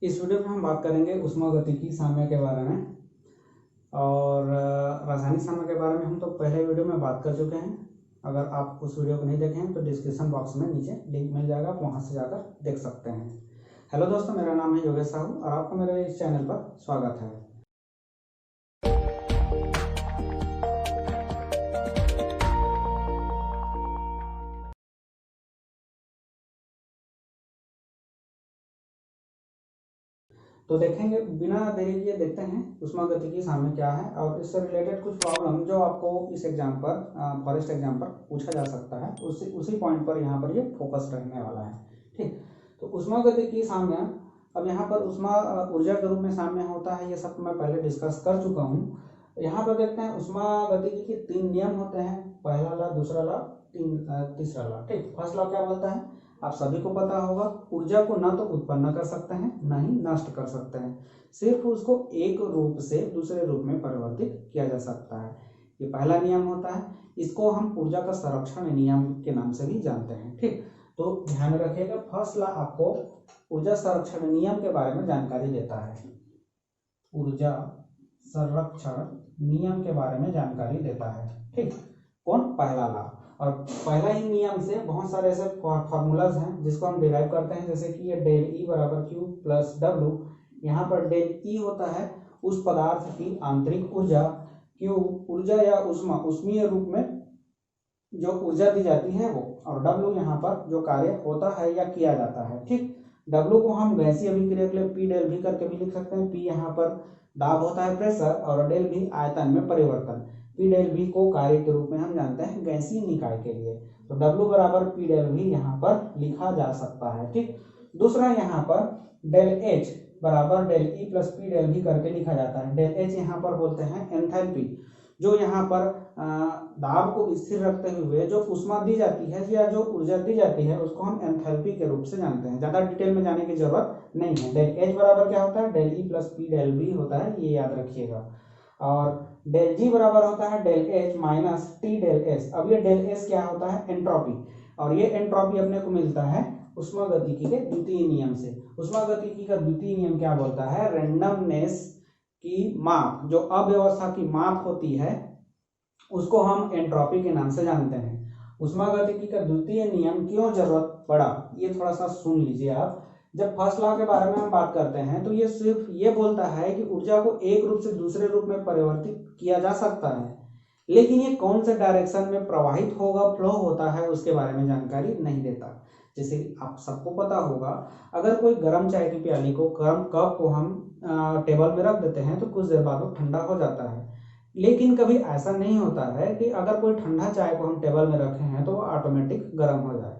इस वीडियो में हम बात करेंगे ऊष्मागतिकी साम्य के बारे में और रासायनिक साम्य के बारे में हम तो पहले वीडियो में बात कर चुके हैं। अगर आप उस वीडियो को नहीं देखे हैं तो डिस्क्रिप्शन बॉक्स में नीचे लिंक मिल जाएगा, आप वहां से जाकर देख सकते हैं। हेलो दोस्तों, मेरा नाम है योगेश साहू और आपका मेरे इस चैनल पर स्वागत है। तो देखेंगे, बिना देरी किए देखते हैं ऊष्मागतिकी साम्य क्या है और इससे रिलेटेड कुछ प्रॉब्लम जो आपको इस एग्जाम पर फॉरेस्ट एग्जाम पर पूछा जा सकता है, उसी पॉइंट पर यहाँ पर ये फोकस रहने वाला है। ठीक, तो ऊष्मागतिकी साम्य, अब यहाँ पर ऊष्मा ऊर्जा के रूप में साम्य होता है, ये सब मैं पहले डिस्कस कर चुका हूँ। यहाँ पर देखते हैं ऊष्मागतिकी के 3 नियम होते हैं, पहला लॉ, दूसरा लॉ, तीसरा लॉ। ठीक, फर्स्ट लॉ क्या बोलता है आप सभी को पता होगा, ऊर्जा को न तो उत्पन्न कर सकते हैं न ही नष्ट कर सकते हैं, सिर्फ उसको एक रूप से दूसरे रूप में परिवर्तित किया जा सकता है। ये पहला नियम होता है, इसको हम ऊर्जा का संरक्षण नियम के नाम से भी जानते हैं। ठीक, तो ध्यान रखिएगा, फर्स्ट लॉ आपको ऊर्जा संरक्षण नियम के बारे में जानकारी देता है। ऊर्जा संरक्षण नियम के बारे में जानकारी देता है। ठीक, कौन? पहला लॉ। और पहला ही नियम से बहुत सारे ऐसे फॉर्मूलाज हैं जिसको हम डिराइव करते हैं, जैसे कि ये डेल ई बराबर क्यू प्लस डब्ल्यू। यहाँ पर डेल ई होता है उस पदार्थ की आंतरिक ऊर्जा, क्यू ऊर्जा या उष्मा, उष्मीय रूप में जो ऊर्जा दी जाती है वो, और डब्ल्यू यहाँ पर जो कार्य होता है या किया जाता है। ठीक, डब्ल्यू को हम गैसीय अभिक्रिया के लिए पी डेल भी करके भी लिख सकते हैं। पी यहाँ पर दाब होता है, प्रेशर, और डेल भी आयतन में परिवर्तन। पी डेल भी को कार्य के रूप में हम जानते हैं गैसीय निकाय के लिए, तो डब्ल्यू बराबर पी डेल भी यहाँ पर लिखा जा सकता है। ठीक, दूसरा यहाँ पर डेल एच बराबर del E plus P del V करके लिखा जाता है। डेल एच यहाँ पर बोलते हैं एंथैल्पी, जो यहाँ पर दाब को स्थिर रखते हुए जो ऊष्मा दी जाती है या जो ऊर्जा दी जाती है उसको हम एंथैल्पी के रूप से जानते हैं। ज्यादा डिटेल में जाने की जरूरत नहीं है। डेल एच बराबर क्या होता है? Del E plus P del B होता है, ये याद रखिएगा। और डेल जी बराबर होता है del H minus T del S. अब ये डेल एस क्या होता है? एंट्रोपी, और ये एंट्रोपी अपने को मिलता है ऊष्मागतिकी के द्वितीय नियम से। ऊष्मागतिकी का द्वितीय नियम क्या बोलता है? रैंडमनेस की माप, जो अव्यवस्था की माप होती है उसको हम एंट्रोपी के नाम से जानते हैं। ऊष्मागतिकी का द्वितीय नियम क्यों जरूरत पड़ा, ये थोड़ा सा सुन लीजिए आप। जब फर्स्ट लॉ के बारे में हम बात करते हैं तो ये सिर्फ ये बोलता है कि ऊर्जा को एक रूप से दूसरे रूप में परिवर्तित किया जा सकता है, लेकिन ये कौन से डायरेक्शन में प्रवाहित होगा, फ्लो होता है, उसके बारे में जानकारी नहीं देता। जैसे आप सबको पता होगा, अगर कोई गर्म चाय की प्याली को, गर्म कप को हम टेबल में रख देते हैं तो कुछ देर बाद वो ठंडा हो जाता है, लेकिन कभी ऐसा नहीं होता है कि अगर कोई ठंडा चाय को हम टेबल में रखे हैं तो वो ऑटोमेटिक गर्म हो जाए।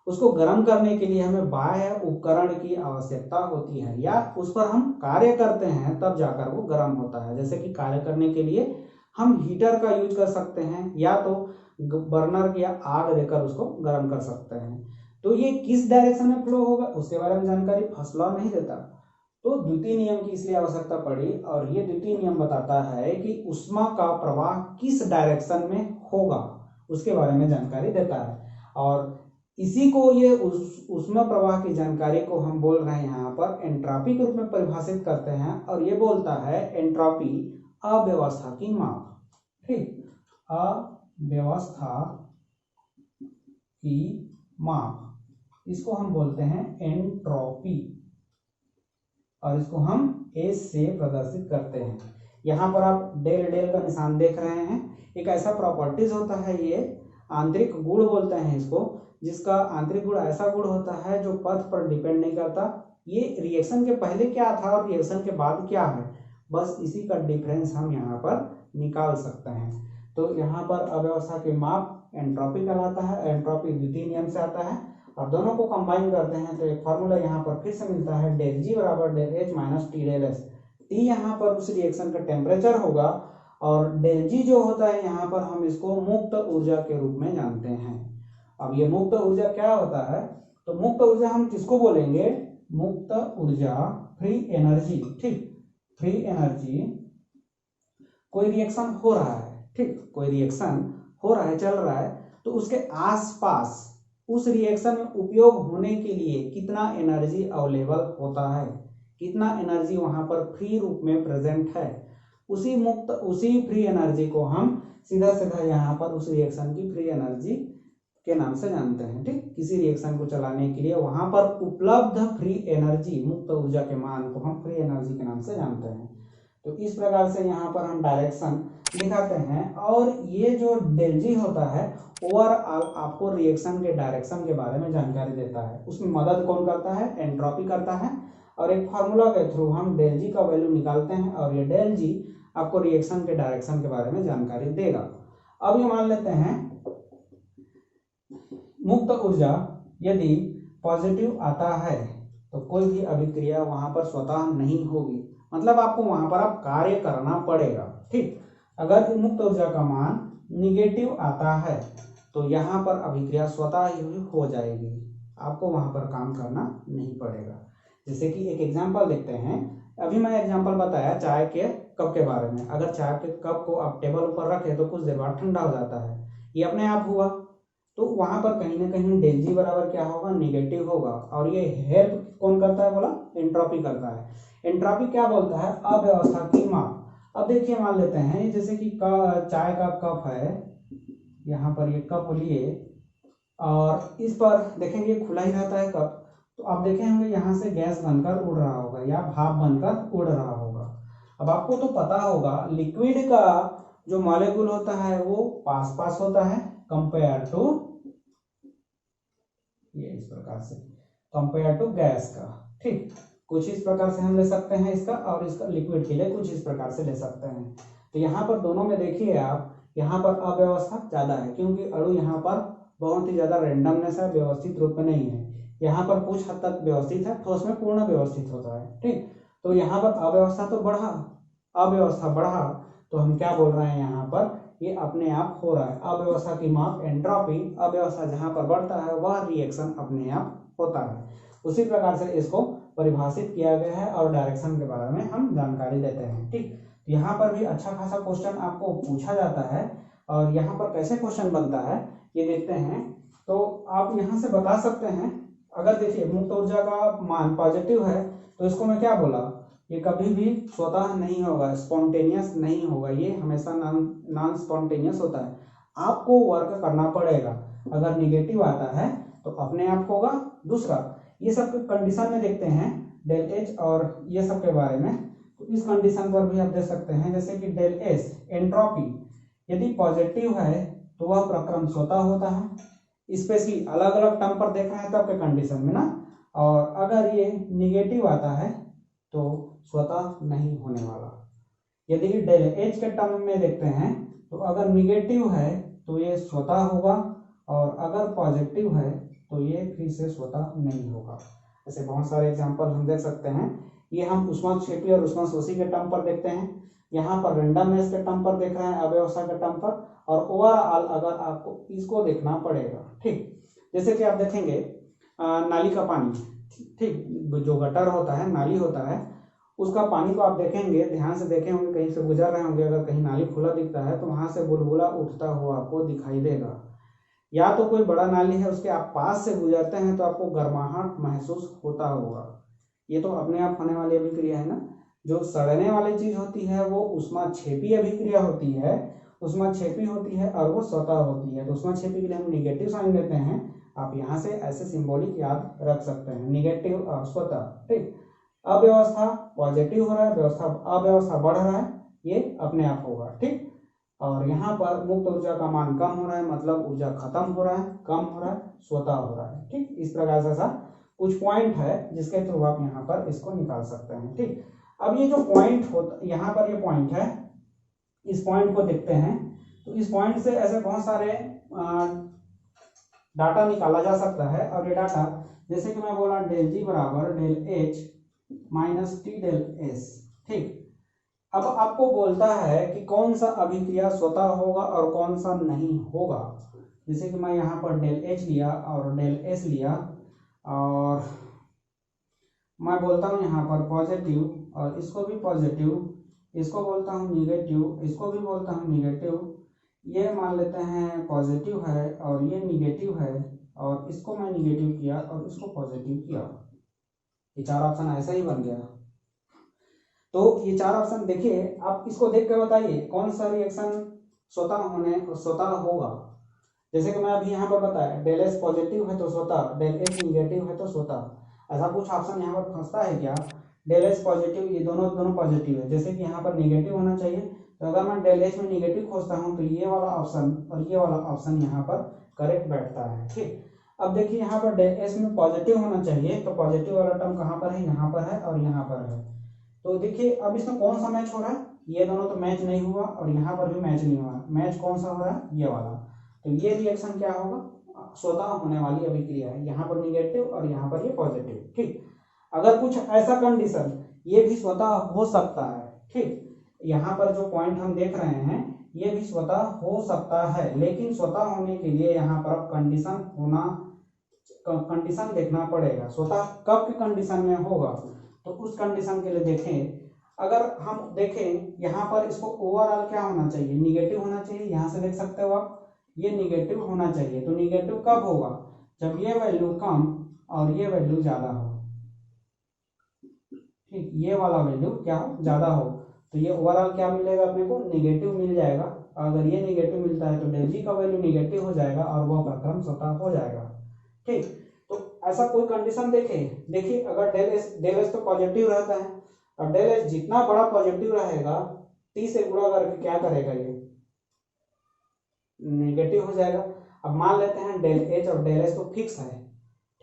उसको गर्म करने के लिए हमें बाह्य उपकरण की आवश्यकता होती है, या उस पर हम कार्य करते हैं तब जाकर वो गर्म होता है। जैसे कि कार्य करने के लिए हम हीटर का यूज कर सकते हैं, या तो बर्नर या आग देकर उसको गर्म कर सकते हैं। तो ये किस डायरेक्शन में फ्लो होगा उसके बारे में जानकारी फर्स्ट लॉ नहीं देता, तो द्वितीय नियम की इसलिए आवश्यकता पड़ी। और ये द्वितीय नियम बताता है कि ऊष्मा का प्रवाह किस डायरेक्शन में होगा उसके बारे में जानकारी देता है, और इसी को, ये ऊष्मा प्रवाह की जानकारी को हम बोल रहे हैं यहाँ पर एंट्रोपी के रूप में परिभाषित करते हैं, और ये बोलता है एंट्रोपी अव्यवस्था की माप। ठीक, अव्यवस्था की माप, इसको हम बोलते हैं एंट्रोपी, और इसको हम एस से प्रदर्शित करते हैं। यहाँ पर आप डेल डेल का निशान देख रहे हैं, एक ऐसा प्रॉपर्टीज होता है, ये आंतरिक गुण बोलते हैं इसको, जिसका आंतरिक गुण ऐसा गुण होता है जो पथ पर डिपेंड नहीं करता। ये रिएक्शन के पहले क्या था और रिएक्शन के बाद क्या है, बस इसी का डिफरेंस हम यहाँ पर निकाल सकते हैं। तो यहाँ पर अव्यवस्था की माप एंट्रोपी कहलाता है, एंट्रोपी द्वितीय नियम से आता है, और दोनों को कंबाइन करते हैं तो एक फार्मूला यहाँ पर फिर से मिलता है, डेल जी बराबर del H minus T del S. T यहाँ पर उस रिएक्शन का टेम्परेचर होगा, और डेल जी जो होता है यहाँ पर हम इसको मुक्त ऊर्जा के रूप में जानते हैं। अब ये मुक्त ऊर्जा क्या होता है, तो मुक्त ऊर्जा हम किसको बोलेंगे? मुक्त ऊर्जा, फ्री एनर्जी। ठीक, फ्री एनर्जी, कोई रिएक्शन हो रहा है, ठीक, कोई रिएक्शन हो रहा है, चल रहा है, तो उसके आसपास उस रिएक्शन में उपयोग होने के लिए कितना एनर्जी अवेलेबल होता है, कितना एनर्जी वहां पर फ्री रूप में प्रेजेंट है, उसी फ्री एनर्जी को हम सीधा सीधा यहाँ पर उस रिएक्शन की फ्री एनर्जी के नाम से जानते हैं। ठीक, किसी रिएक्शन को चलाने के लिए वहां पर उपलब्ध फ्री एनर्जी, मुक्त ऊर्जा के मान को हम फ्री एनर्जी के नाम से जानते हैं। तो इस प्रकार से यहाँ पर हम डायरेक्शन दिखाते हैं। और ये जो डेल जी होता है ओवरऑल आपको रिएक्शन के डायरेक्शन के बारे में जानकारी देता है। उसमें मदद कौन करता है, एंट्रोपी करता है। और एक फार्मूला के थ्रू हम डेल जी का वैल्यू निकालते हैं और ये डेल जी आपको रिएक्शन के डायरेक्शन के बारे में जानकारी देगा। अब ये मान लेते हैं मुक्त ऊर्जा यदि पॉजिटिव आता है तो कोई भी अभिक्रिया वहां पर स्वतः नहीं होगी, मतलब आपको वहां पर आप कार्य करना पड़ेगा। ठीक, अगर मुक्त ऊर्जा का मान निगेटिव आता है तो यहाँ पर अभिक्रिया स्वतः ही हो जाएगी, आपको वहां पर काम करना नहीं पड़ेगा। जैसे कि एक एग्जांपल देखते हैं। अभी मैं एग्जांपल बताया चाय के कप के बारे में। अगर चाय के कप को आप टेबल ऊपर रखें तो कुछ देर बाद ठंडा हो जाता है, ये अपने आप हुआ। तो वहां पर कहीं ना कहीं डेल जी बराबर क्या होगा, निगेटिव होगा। और ये हेल्प कौन करता है, बोला एंट्रोपी करता है। एंट्रोपी क्या बोलता है, अव्यवस्था की माप। अब देखिए मान लेते हैं जैसे कि चाय का कप है, यहाँ पर ये कप लिए और इस पर देखेंगे खुला ही रहता है कप, तो आप देखे होंगे यहाँ से गैस बनकर उड़ रहा होगा या भाप बनकर उड़ रहा होगा। अब आपको तो पता होगा लिक्विड का जो मॉलिक्यूल होता है वो पास पास होता है कंपेयर टू, ये इस प्रकार से कंपेयर टू गैस का। ठीक, कुछ इस प्रकार से हम ले सकते हैं इसका, और इसका लिक्विड के लिए कुछ इस प्रकार से ले सकते हैं। तो यहाँ पर दोनों में देखिए आप, यहाँ पर अव्यवस्था ज्यादा है क्योंकि अणु यहाँ पर बहुत ही ज्यादा रेंडमनेस है, व्यवस्थित रूप में नहीं है। यहाँ पर कुछ हद तक व्यवस्थित है, ठोस में पूर्ण व्यवस्थित होता है। ठीक, तो यहाँ पर अव्यवस्था तो बढ़ा, अव्यवस्था बढ़ा तो हम क्या बोल रहे हैं, यहाँ पर ये अपने आप हो रहा है। अव्यवस्था की माप एंट्रोपी, अव्यवस्था जहाँ पर बढ़ता है वह रिएक्शन अपने आप होता है। उसी प्रकार से इसको परिभाषित किया गया है और डायरेक्शन के बारे में हम जानकारी देते हैं। ठीक, यहाँ पर भी अच्छा खासा क्वेश्चन आपको पूछा जाता है। और यहाँ पर कैसे क्वेश्चन बनता है ये देखते हैं। तो आप यहाँ से बता सकते हैं, अगर देखिए मुक्त ऊर्जा का मान पॉजिटिव है तो इसको मैं क्या बोला, ये कभी भी स्वतः नहीं होगा, स्पॉन्टेनियस नहीं होगा, ये हमेशा नॉन स्पॉन्टेनियस होता है। आपको वर्क करना पड़ेगा। अगर निगेटिव आता है तो अपने आप होगा। दूसरा, ये सब कंडीशन में देखते हैं डेल एच और ये सब के बारे में। तो इस कंडीशन पर भी आप देख सकते हैं, जैसे कि डेल एस एंट्रोपी यदि पॉजिटिव है तो वह प्रक्रम स्वतः होता है। स्पेशली अलग अलग टर्म पर देख रहे हैं तब के कंडीशन में ना। और अगर ये निगेटिव आता है तो स्वतः नहीं होने वाला। यदि डेल एच के टर्म में देखते हैं तो अगर निगेटिव है तो ये स्वतः होगा, और अगर पॉजिटिव है तो ये फिर से स्वतः नहीं होगा। ऐसे बहुत सारे एग्जांपल हम देख सकते हैं। ये हम ऊष्माक्षेपी और ऊष्माशोषी के टर्म पर देखते हैं, यहाँ पर रेंडमनेस के टर्म पर देख रहे हैं, अव्यवस्था के टर्म पर, और ओवरऑल अगर आपको इसको देखना पड़ेगा। ठीक, जैसे कि आप देखेंगे नाली का पानी, ठीक, जो गटर होता है, नाली होता है, उसका पानी को आप देखेंगे, ध्यान से देखे होंगे, कहीं से गुजर रहे होंगे, अगर कहीं नाली खुला दिखता है तो वहां से बुलबुला उठता हुआ आपको दिखाई देगा। या तो कोई बड़ा नाली है उसके आप पास से गुजरते हैं तो आपको गर्माहट महसूस होता होगा। ये तो अपने आप होने वाली अभिक्रिया है ना। जो सड़ने वाली चीज होती है वो ऊष्माक्षेपी अभिक्रिया होती है, ऊष्माक्षेपी होती है और वो स्वतः होती है। तो ऊष्माक्षेपी के लिए हम निगेटिव साइन देते हैं। आप यहाँ से ऐसे सिंबॉलिक याद रख सकते हैं, निगेटिव और स्वतः। ठीक, अव्यवस्था पॉजिटिव हो रहा है, व्यवस्था अव्यवस्था बढ़ रहा है, ये अपने आप होगा। ठीक, और यहाँ पर मुक्त ऊर्जा का मान कम हो रहा है, मतलब ऊर्जा खत्म हो रहा है, कम हो रहा है, स्वतः हो रहा है। ठीक, इस प्रकार से ऐसा कुछ पॉइंट है जिसके थ्रू आप यहाँ पर इसको निकाल सकते हैं। ठीक, अब ये जो पॉइंट होता, यहाँ पर ये पॉइंट है, इस पॉइंट को देखते हैं। तो इस पॉइंट से ऐसे बहुत सारे डाटा निकाला जा सकता है। और ये डाटा जैसे कि मैं बोला डेल जी बराबर del H minus T del S. ठीक, अब आपको बोलता है कि कौन सा अभिक्रिया स्वतः होगा और कौन सा नहीं होगा। जैसे कि मैं यहाँ पर डेल एच लिया और डेल एस लिया, और मैं बोलता हूँ यहाँ पर पॉजिटिव, और इसको भी पॉजिटिव, इसको बोलता हूँ निगेटिव, इसको भी बोलता हूँ निगेटिव। ये मान लेते हैं पॉजिटिव है और ये निगेटिव है, और इसको मैं निगेटिव किया और इसको पॉजिटिव किया। ये चार ऑप्शन ऐसा ही बन गया। तो ये 4 ऑप्शन देखिए, आप इसको देख के बताइए कौन सा रिएक्शन स्वतः होगा। जैसे कि मैं अभी यहाँ पर बताया, डेल एस पॉजिटिव है तो स्वतः, डेल एच निगेटिव है तो स्वतः। ऐसा कुछ ऑप्शन यहाँ पर फंसता है क्या? डेल एच पॉजिटिव, ये दोनों पॉजिटिव है, जैसे कि यहाँ पर निगेटिव होना चाहिए, तो अगर मैं डेल एच में निगेटिव खोजता हूँ तो ये वाला ऑप्शन और ये वाला ऑप्शन यहाँ पर करेक्ट बैठता है। ठीक, अब देखिए यहाँ पर डेल एच में पॉजिटिव होना चाहिए, तो पॉजिटिव वाला टर्म कहाँ पर है? यहाँ पर है और यहाँ पर है। तो देखिए अब इसमें कौन सा मैच हो रहा है? ये दोनों तो मैच नहीं हुआ और यहाँ पर भी मैच नहीं हुआ। मैच कौन सा हो रहा है? ये वाला। तो ये रिएक्शन क्या होगा? स्वतः होने वाली अभिक्रिया है, यहाँ पर निगेटिव और यहाँ पर ये पॉजिटिव। ठीक, अगर कुछ ऐसा कंडीशन, ये भी स्वतः हो सकता है। ठीक, यहाँ पर जो पॉइंट हम देख रहे हैं ये भी स्वतः हो सकता है, लेकिन स्वतः होने के लिए यहाँ पर कंडीशन देखना पड़ेगा। स्वतः कब के कंडीशन में होगा? तो उस कंडीशन के लिए देखें, अगर हम देखें यहाँ पर इसको ओवरऑल क्या होना चाहिए? निगेटिव होना चाहिए। यहाँ से देख सकते हो आप, ये निगेटिव होना चाहिए। तो निगेटिव कब होगा? जब ये वैल्यू कम और ये वैल्यू ज्यादा हो। ठीक, ये वाला वैल्यू क्या हो? ज्यादा हो। तो ये ओवरऑल क्या मिलेगा अपने को? निगेटिव मिल जाएगा। अगर ये निगेटिव मिलता है तो डेल जी का वैल्यू निगेटिव हो जाएगा और वह प्रक्रम स्वतः हो जाएगा। ठीक, तो ऐसा कोई कंडीशन देखिए अगर डेल एस तो पॉजिटिव रहता है और डेल एस जितना बड़ा पॉजिटिव रहेगा टी से गुणा करके क्या करेगा? ये नेगेटिव हो जाएगा। अब मान लेते हैं डेल एच और डेल एस तो फिक्स है।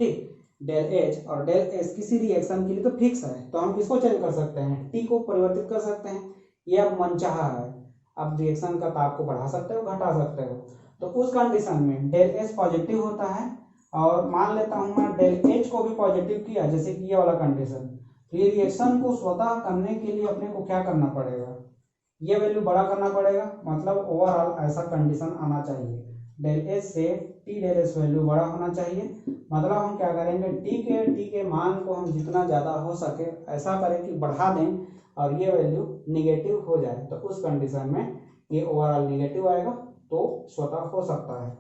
ठीक, डेल एच और डेल एस किसी रिएक्शन के लिए तो फिक्स है, तो हम किसको चेंज कर सकते हैं? टी को परिवर्तित कर सकते हैं। ये अब मनचाहा है, आप रिएक्शन का ताप को बढ़ा सकते हो, घटा सकते हो। तो उस कंडीशन में डेल एस पॉजिटिव होता है और मान लेता हूं मैं डेल एच को भी पॉजिटिव किया, जैसे कि ये वाला कंडीशन, तो ये रिएक्शन को स्वतः करने के लिए अपने को क्या करना पड़ेगा? ये वैल्यू बड़ा करना पड़ेगा। मतलब ओवरऑल ऐसा कंडीशन आना चाहिए, डेल एच से टी डेल एस वैल्यू बड़ा होना चाहिए। मतलब हम क्या करेंगे? टी के मान को हम जितना ज्यादा हो सके ऐसा करें कि बढ़ा दें और ये वैल्यू निगेटिव हो जाए। तो उस कंडीशन में ये ओवरऑल निगेटिव आएगा, तो स्वतः हो सकता है।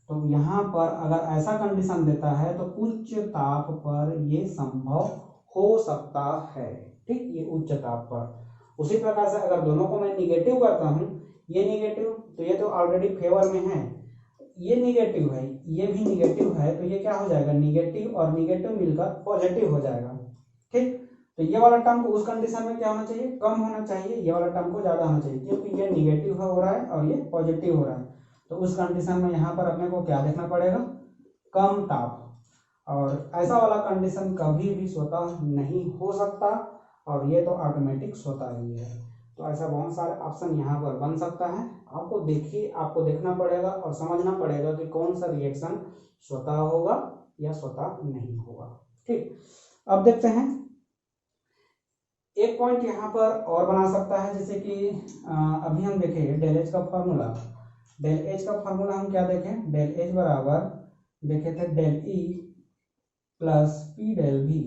तो यहाँ पर अगर ऐसा कंडीशन देता है तो उच्च ताप पर ये संभव हो सकता है। ठीक, ये उच्च ताप पर। उसी प्रकार से अगर दोनों को मैं निगेटिव करता हूं, ये निगेटिव तो ये तो ऑलरेडी फेवर में है, ये निगेटिव है, ये भी निगेटिव है, तो ये क्या हो जाएगा? निगेटिव और निगेटिव मिलकर पॉजिटिव हो जाएगा। ठीक, तो ये वाला टर्म को उस कंडीशन में क्या होना चाहिए? कम होना चाहिए। ये वाला टर्म को ज्यादा होना चाहिए, क्योंकि ये निगेटिव हो रहा है और ये पॉजिटिव हो रहा है। तो उस कंडीशन में यहाँ पर अपने को क्या देखना पड़ेगा? कम ताप। और ऐसा वाला कंडीशन कभी भी स्वतः नहीं हो सकता और ये तो ऑटोमेटिक स्वतः ही है। तो ऐसा बहुत सारे ऑप्शन यहाँ पर बन सकता है। आपको देखना पड़ेगा और समझना पड़ेगा कि कौन सा रिएक्शन स्वतः होगा या स्वतः नहीं होगा। ठीक, अब देखते हैं एक पॉइंट यहाँ पर और बना सकता है, जैसे कि अभी हम देखेंगे डेल एच का फॉर्मूला। डेल एच का फॉर्मूला हम क्या देखें? डेल एच बराबर देखे थे del E plus P del V.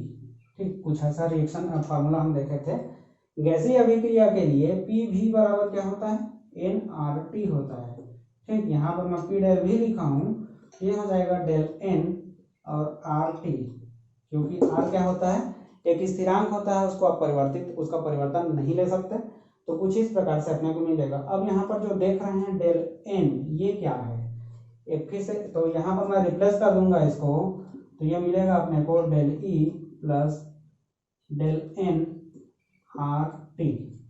ठीक, कुछ ऐसा रिएक्शन फॉर्मूला हम देखे थे। गैसीय अभिक्रिया के लिए पी भी बराबर क्या होता है? एन आर टी होता है। ठीक, यहाँ पर मैं पी डेल वी लिखा हूँ, ये हो जाएगा डेल एन और आर टी, क्योंकि आर क्या होता है? एक स्थिरांक होता है, उसका परिवर्तन नहीं ले सकते। तो कुछ इस प्रकार से अपने को मिलेगा। अब यहाँ पर जो देख रहे हैं डेल एन, ये क्या है? एक फिर से तो यहाँ पर मैं रिप्लेस कर दूंगा इसको, तो ये मिलेगा अपने को del E plus del N R T.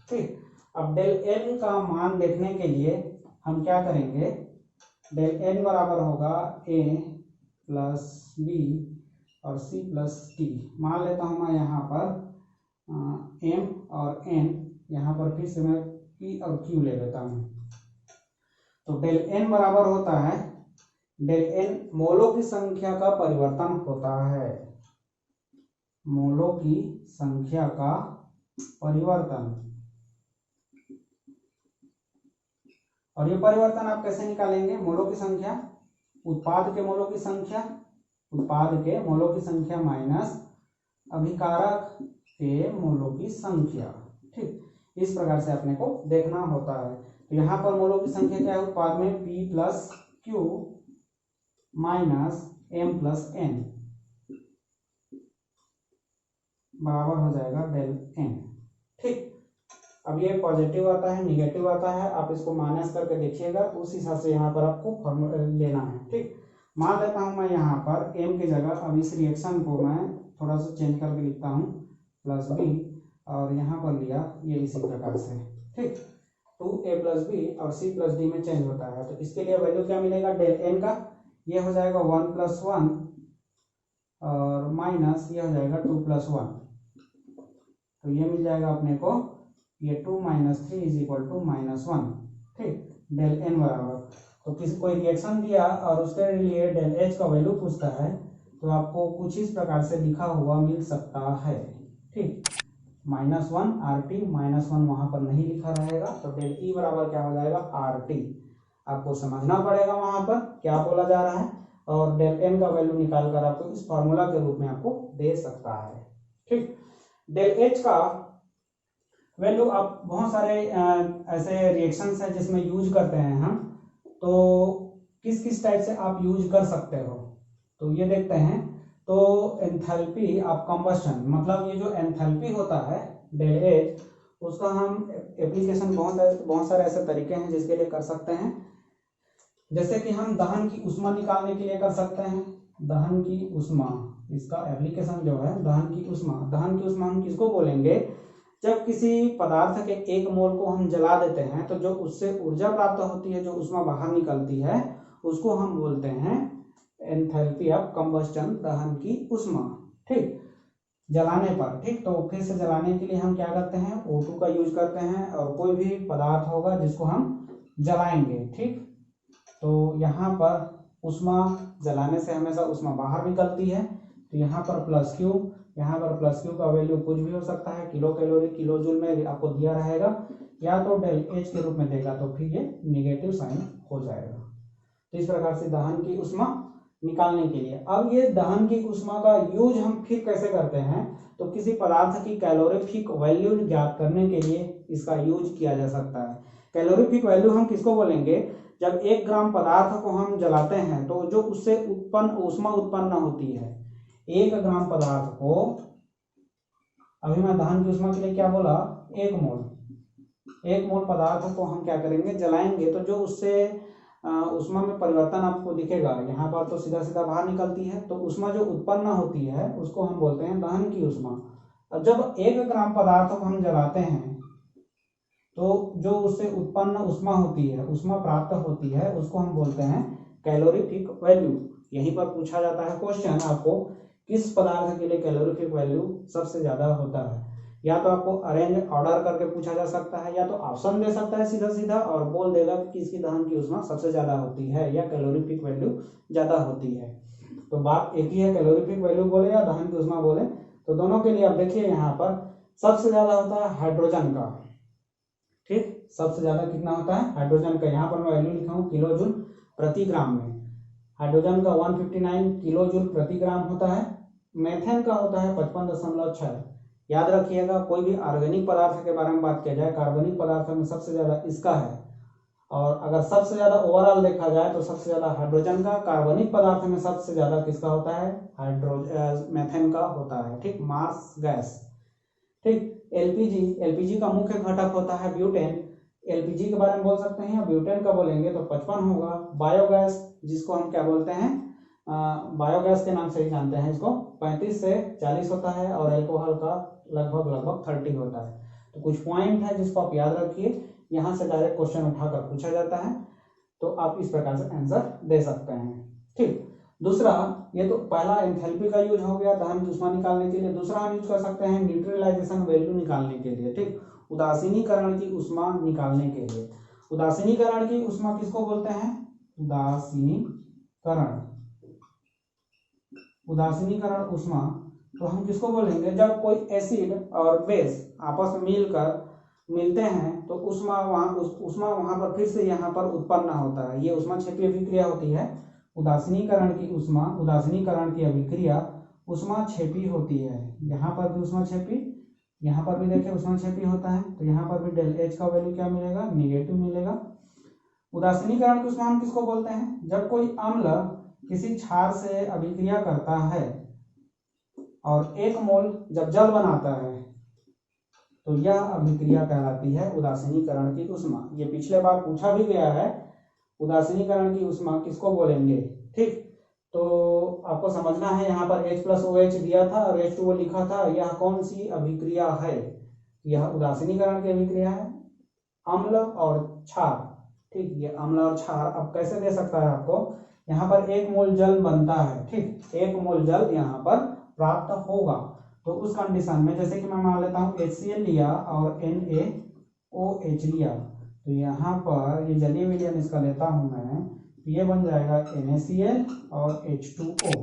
ठीक, अब डेल एन का मान देखने के लिए हम क्या करेंगे? डेल एन बराबर होगा ए प्लस बी और सी प्लस टी। मान लेता हूँ मैं यहाँ पर एम और एन, यहाँ पर फिर से मैं पी और क्यू ले लेता हूँ। तो डेल एन बराबर होता है, डेल एन मोलों की संख्या का परिवर्तन होता है, मोलों की संख्या का परिवर्तन। और ये परिवर्तन आप कैसे निकालेंगे? मोलों की संख्या, उत्पाद के मोलों की संख्या माइनस अभिकारक के मोलों की संख्या। ठीक, इस प्रकार से अपने को देखना होता है। तो यहाँ पर मोलों की संख्या क्या है? उत्पाद में P plus Q minus M plus N बराबर हो जाएगा डेल एन। ठीक, अब ये पॉजिटिव आता है, निगेटिव आता है, आप इसको माइनस करके देखिएगा, उस हिसाब से यहाँ पर आपको फॉर्मूला लेना है। ठीक, मान लेता हूँ मैं यहाँ पर m की जगह अब इस रिएक्शन को मैं थोड़ा सा चेंज करके लिखता हूँ प्लस b, और यहाँ पर लिया ये इसी प्रकार से। ठीक, 2a प्लस बी और c प्लस डी में चेंज होता है, तो इसके लिए वैल्यू क्या मिलेगा डेल n का, ये हो जाएगा 1 + 1 और माइनस ये हो जाएगा 2 + 1, तो ये मिल जाएगा अपने को ये 2 - 3 = -1। ठीक, डेल n बराबर, तो किसी कोई रिएक्शन दिया और उसके लिए डेल h का वैल्यू पूछता है तो आपको कुछ इस प्रकार से लिखा हुआ मिल सकता है। ठीक, -1 RT, -1 वहां पर नहीं लिखा रहेगा, तो डेल E बराबर क्या हो जाएगा RT। आपको समझना पड़ेगा वहां पर क्या बोला जा रहा है, और डेल n का वैल्यू निकाल कर आपको इस फॉर्मूला के रूप में आपको दे सकता है। ठीक, डेल H का वैल्यू आप बहुत सारे ऐसे रिएक्शंस हैं जिसमें यूज करते हैं हम, तो किस किस टाइप से आप यूज कर सकते हो, तो ये देखते हैं। तो एंथैल्पी ऑफ कंबस्शन, मतलब ये जो एंथैल्पी होता है डेल एच, उसका हम एप्लीकेशन बहुत सारे ऐसे तरीके हैं जिसके लिए कर सकते हैं। जैसे कि हम दहन की ऊष्मा निकालने के लिए कर सकते हैं, दहन की ऊष्मा, इसका एप्लीकेशन जो है दहन की ऊष्मा। दहन की ऊष्मा हम किसको बोलेंगे, जब किसी पदार्थ के 1 मोल को हम जला देते हैं तो जो उससे ऊर्जा प्राप्त होती है, जो ऊष्मा बाहर निकलती है, उसको हम बोलते हैं एंथैल्पी ऑफ कंबस्टन, दहन की ऊष्मा। ठीक, जलाने पर। ठीक, तो फिर से जलाने के लिए हम क्या करते हैं, O2 का यूज करते हैं, और कोई भी पदार्थ होगा जिसको हम जलाएंगे। ठीक, तो यहाँ पर ऊष्मा जलाने से हमेशा ऊष्मा बाहर निकलती है, तो यहाँ पर प्लस क्यू, यहाँ पर प्लस क्यू का वैल्यू कुछ भी हो सकता है, किलो कैलोरी किलो जूल में आपको दिया रहेगा, या तो डेल एच के रूप में देगा तो फिर ये निगेटिव साइन हो जाएगा। तो इस प्रकार से दहन की ऊष्मा निकालने के लिए। अब ये दहन की ऊष्मा का यूज हम फिर कैसे करते हैं, तो किसी पदार्थ की कैलोरीफिक वैल्यू ज्ञात करने के लिए इसका यूज किया जा सकता है। कैलोरीफिक वैल्यू हम किसको बोलेंगे, जब 1 ग्राम पदार्थ को हम जलाते हैं तो जो उससे ऊष्मा उत्पन्न होती है, 1 ग्राम पदार्थ को, अभी मैं दहन की ऊष्मा के लिए क्या बोला, 1 मोल पदार्थ को हम क्या करेंगे, जलाएंगे, तो जो उससे ऊष्मा में परिवर्तन आपको दिखेगा, यहाँ पर तो सीधा सीधा बाहर निकलती है, तो ऊष्मा जो उत्पन्न होती है उसको हम बोलते हैं दहन की ऊष्मा। अब जब 1 ग्राम पदार्थ को हम जलाते हैं तो जो उससे उत्पन्न ऊष्मा होती है, ऊष्मा प्राप्त होती है, उसको हम बोलते हैं कैलोरीफिक वैल्यू। यहीं पर पूछा जाता है क्वेश्चन आपको, किस पदार्थ के लिए कैलोरीफिक वैल्यू सबसे ज्यादा होता है, या तो आपको अरेंज ऑर्डर करके पूछा जा सकता है, या तो ऑप्शन दे सकता है सीधा सीधा और बोल देगा कि किसकी दहन की ऊष्मा सबसे ज्यादा होती है या कैलोरीफिक वैल्यू ज्यादा होती है। तो बात एक ही है, कैलोरीफिक वैल्यू बोले या दहन की ऊष्मा बोले, तो दोनों के लिए आप देखिए यहाँ पर सबसे ज्यादा होता है हाइड्रोजन का। ठीक, सबसे ज्यादा कितना होता है हाइड्रोजन का, यहाँ पर मैं वैल्यू लिखा हूँ किलो जूल प्रति ग्राम में। हाइड्रोजन का 159 किलो जूल प्रति ग्राम होता है, मेथेन का होता है 55.6। याद रखिएगा, कोई भी ऑर्गेनिक पदार्थ के बारे में बात किया जाए, कार्बनिक पदार्थ में सबसे ज्यादा इसका है, और अगर सबसे ज्यादा ओवरऑल देखा जाए तो सबसे ज्यादा हाइड्रोजन का, कार्बनिक पदार्थ में सबसे ज्यादा किसका होता है, मेथेन का होता है। ठीक, मार्स गैस। ठीक, एलपीजी का मुख्य घटक होता है ब्यूटेन, एलपीजी के बारे में बोल सकते हैं, या ब्यूटेन का बोलेंगे तो 55 होगा। बायोगैस, जिसको हम क्या बोलते हैं, बायोगैस के नाम से ही जानते हैं इसको, 35 से 40 होता है, और अल्कोहल का लगभग 30 होता है। तो कुछ पॉइंट है जिसको आप याद रखिए, यहाँ से डायरेक्ट क्वेश्चन उठाकर पूछा जाता है, तो आप इस प्रकार से आंसर दे सकते हैं। ठीक, दूसरा, ये तो पहला एंथैल्पी का यूज हो गया दहन की ऊष्मा निकालने के लिए। दूसरा हम यूज कर सकते हैं न्यूट्रलाइजेशन वैल्यू निकालने के लिए। ठीक, उदासीनीकरण की ऊष्मा निकालने के लिए। उदासीनीकरण की ऊष्मा किसको बोलते हैं, उदासीनीकरण ऊष्मा तो हम किसको बोलेंगे, जब कोई एसिड और बेस आपस में मिलते हैं तो ऊष्मा वहां पर फिर से यहाँ पर उत्पन्न होता है, ये ऊष्मा क्षेपीय अभिक्रिया होती है। उदासीनीकरण की अभिक्रिया ऊष्मा क्षेपी होती है। यहाँ पर भी ऊष्मा क्षेपी, यहाँ पर भी देखिए ऊष्मा क्षेपी होता है, तो यहाँ पर भी डेल एच का वैल्यू क्या मिलेगा, निगेटिव मिलेगा। उदासीनीकरण की ऊष्मा हम किसको बोलते हैं, जब कोई अम्ल किसी क्षार से अभिक्रिया करता है और 1 मोल जब जल बनाता है तो यह अभिक्रिया कहलाती है उदासीनीकरण की उष्मा। ये पिछले बार पूछा भी गया है, उदासीनीकरण की उष्मा किसको बोलेंगे। ठीक, तो आपको समझना है यहाँ पर H+OH दिया था और H2O लिखा था, यह कौन सी अभिक्रिया है, यह उदासीनीकरण की अभिक्रिया है, अम्ल और क्षार। ठीक, ये अम्ल और क्षार अब कैसे दे सकता है आपको, यहाँ पर 1 मोल जल बनता है। ठीक, 1 मोल जल यहाँ पर प्राप्त होगा। तो उस कंडीशन में जैसे कि मैं मान लेता हूँ HCl लिया और NaOH लिया, तो यहाँ पर ये जलीय विलयन इसका लेता हूँ मैं, तो ये बन जाएगा NaCl और H2O,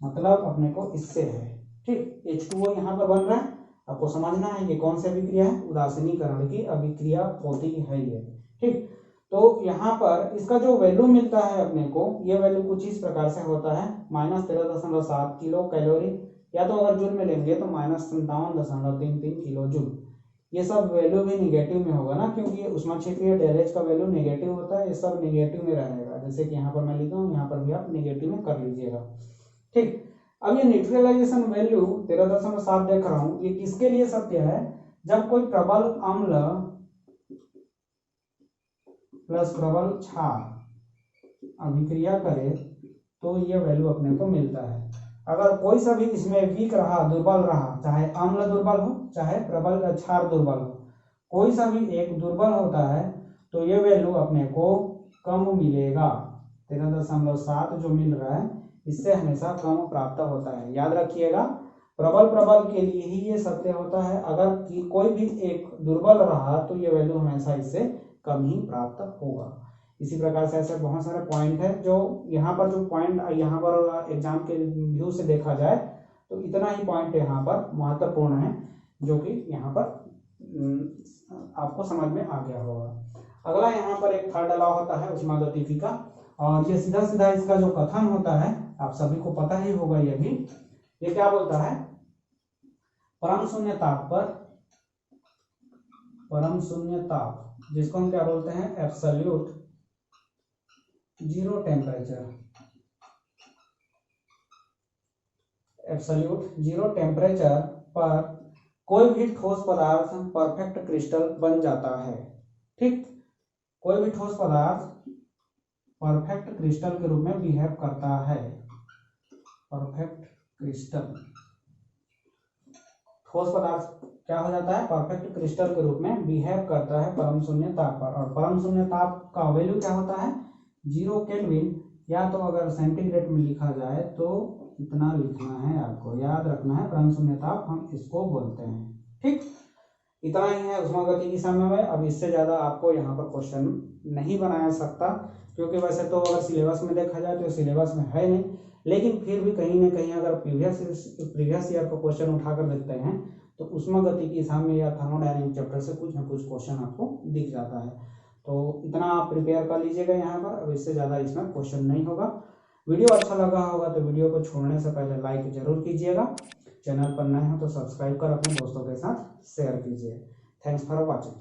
मतलब अपने को इससे है। ठीक, H2O यहाँ पर बन रहा है, आपको समझना है ये कौन सी अभिक्रिया है, उदासीनीकरण की अभिक्रिया होती है ये। ठीक, तो यहाँ पर इसका जो वैल्यू मिलता है अपने को, ये वैल्यू कुछ इस प्रकार से होता है -13.7 किलो कैलोरी, या तो अगर जूल में लेंगे तो -57.33 किलो जूल। ये सब वैल्यू भी निगेटिव में होगा ना, क्योंकि ये ऊष्मा क्षेत्रीय डेलेज का वैल्यू नेगेटिव होता है, ये सब नेगेटिव में रहेगा। जैसे कि यहाँ पर मैं लिखा हूँ, यहाँ पर भी आप नेगेटिव में कर लीजिएगा। ठीक, अब ये न्यूट्रलाइजेशन वैल्यू 13.7 देख रहा हूँ, ये किसके लिए सत्य है, जब कोई प्रबल अम्ल प्लस प्रबल क्षार अभिक्रिया करे तो ये वैल्यू अपने को मिलता है। अगर कोई सा भी इसमें वीक रहा, दुर्बल रहा, चाहे अम्ल दुर्बल हो चाहे प्रबल क्षार दुर्बल हो, कोई सा भी एक दुर्बल होता है तो ये वैल्यू अपने को कम मिलेगा। 13.7 जो मिल रहा है इससे हमेशा कम प्राप्त होता है। याद रखिएगा, प्रबल के लिए ही ये सत्य होता है, अगर कोई भी एक दुर्बल रहा तो ये वैल्यू हमेशा इससे कम ही प्राप्त होगा। इसी प्रकार से ऐसे बहुत सारे पॉइंट है, जो यहाँ पर जो पॉइंट यहाँ पर एग्जाम के व्यू से देखा जाए तो इतना ही पॉइंट यहाँ पर महत्वपूर्ण है, जो कि यहाँ पर आपको समझ में आ गया होगा। अगला यहाँ पर एक थर्ड लॉ होता है ऊष्मागतिकी का, और ये सीधा सीधा इसका जो कथन होता है आप सभी को पता ही होगा। ये भी, ये क्या बोलता है, परम शून्य ताप पर, परम शून्य ताप जिसको हम क्या बोलते हैं, absolute zero temperature, absolute zero temperature पर कोई भी ठोस पदार्थ परफेक्ट क्रिस्टल बन जाता है। ठीक, कोई भी ठोस पदार्थ परफेक्ट क्रिस्टल के रूप में बिहेव करता है। परफेक्ट क्रिस्टल, ठोस पदार्थ क्या हो जाता है, परफेक्ट क्रिस्टल के रूप में बिहेव करता है परम शून्य ताप पर। और परम शून्य ताप का वैल्यू क्या होता है, 0 केल्विन, या तो अगर सेंटीग्रेड में लिखा जाए तो इतना लिखना है, आपको याद रखना है, परम शून्य ताप हम इसको बोलते हैं। ठीक, इतना ही है ऊष्मागतिकी समय में। अब इससे ज्यादा आपको यहाँ पर क्वेश्चन नहीं बनाया सकता, क्योंकि वैसे तो अगर सिलेबस में देखा जाए तो सिलेबस में है नहीं, लेकिन फिर भी कहीं ना कहीं अगर प्रीवियस ईयर का क्वेश्चन उठाकर देखते हैं तो ऊष्मागतिकी सामने या थर्मोडायनेमिक चैप्टर से कुछ ना कुछ क्वेश्चन आपको दिख जाता है। तो इतना आप प्रिपेयर कर लीजिएगा यहाँ पर, अब इससे ज़्यादा इसमें क्वेश्चन नहीं होगा। वीडियो अच्छा लगा होगा तो वीडियो को छोड़ने से पहले लाइक जरूर कीजिएगा, चैनल पर नए हो तो सब्सक्राइब कर अपने दोस्तों के साथ शेयर कीजिए। Thanks for watching.